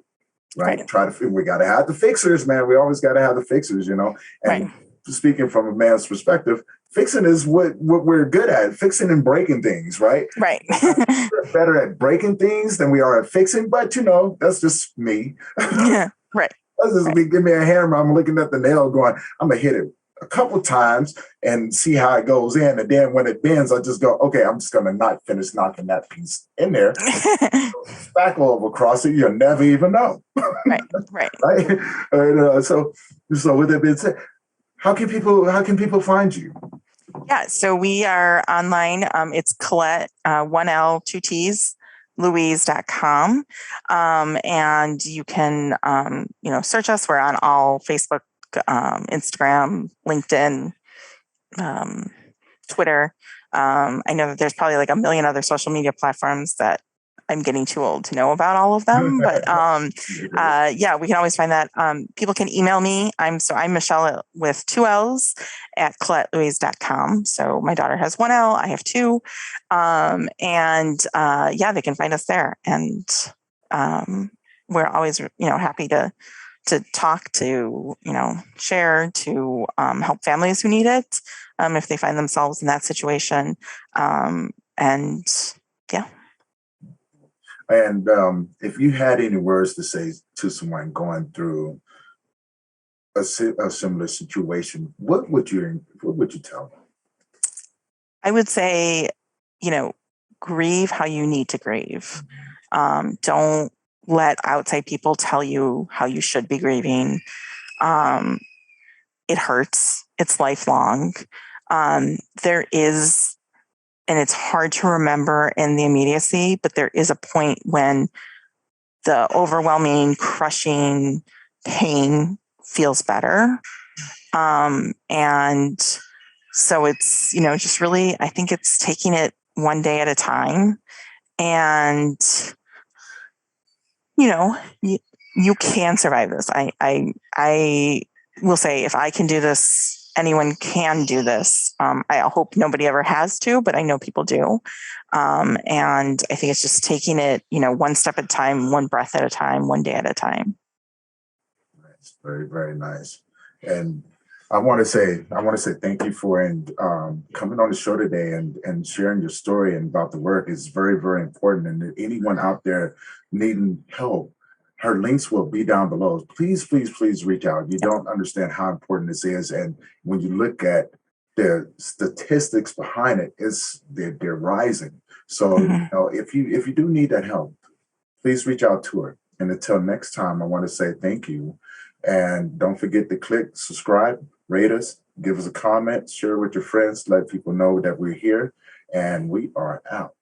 We got to have the fixers, man. We always got to have the fixers, and speaking from a man's perspective, fixing is what we're good at, fixing and breaking things, right? We're better at breaking things than we are at fixing, but that's just me. Yeah, right. That's just me. Give me a hammer. I'm looking at the nail going, I'm going to hit it a couple times and see how it goes in. And then when it bends, I just go, okay, I'm just going to not finish knocking that piece in there. Spackle over across it. You'll never even know. Right. So with that being said, how can people find you? Yeah, so we are online. It's Colette, 1L, 2 T's, Louise.com. And you can, search us. We're on all Facebook, Instagram, LinkedIn, Twitter. I know that there's probably a million other social media platforms that I'm getting too old to know about all of them, but we can always find that. People can email me. I'm Michelle with 2 L's at ColetteLouise.com. So my daughter has 1 L, I have 2. They can find us there. And we're always, happy to talk, to, share, to help families who need it if they find themselves in that situation. And if you had any words to say to someone going through a similar situation, what would you tell them? I would say, grieve how you need to grieve. Don't let outside people tell you how you should be grieving. It hurts. It's lifelong. There is, and it's hard to remember in the immediacy, but there is a point when the overwhelming, crushing pain feels better. And so it's, just really, I think it's taking it one day at a time. And, you can survive this. I will say, if I can do this, anyone can do this. I hope nobody ever has to, but I know people do. And I think it's just taking it, one step at a time, one breath at a time, one day at a time. That's very, very nice. And I want to say thank you for coming on the show today and sharing your story and about the work. Is very, very important. And anyone out there needing help, her links will be down below. Please, please, please reach out. You don't understand how important this is. And when you look at the statistics behind it, they're rising. So if you do need that help, please reach out to her. And until next time, I want to say thank you And don't forget to click subscribe, rate us, give us a comment, share with your friends, let people know that we're here, and we are out.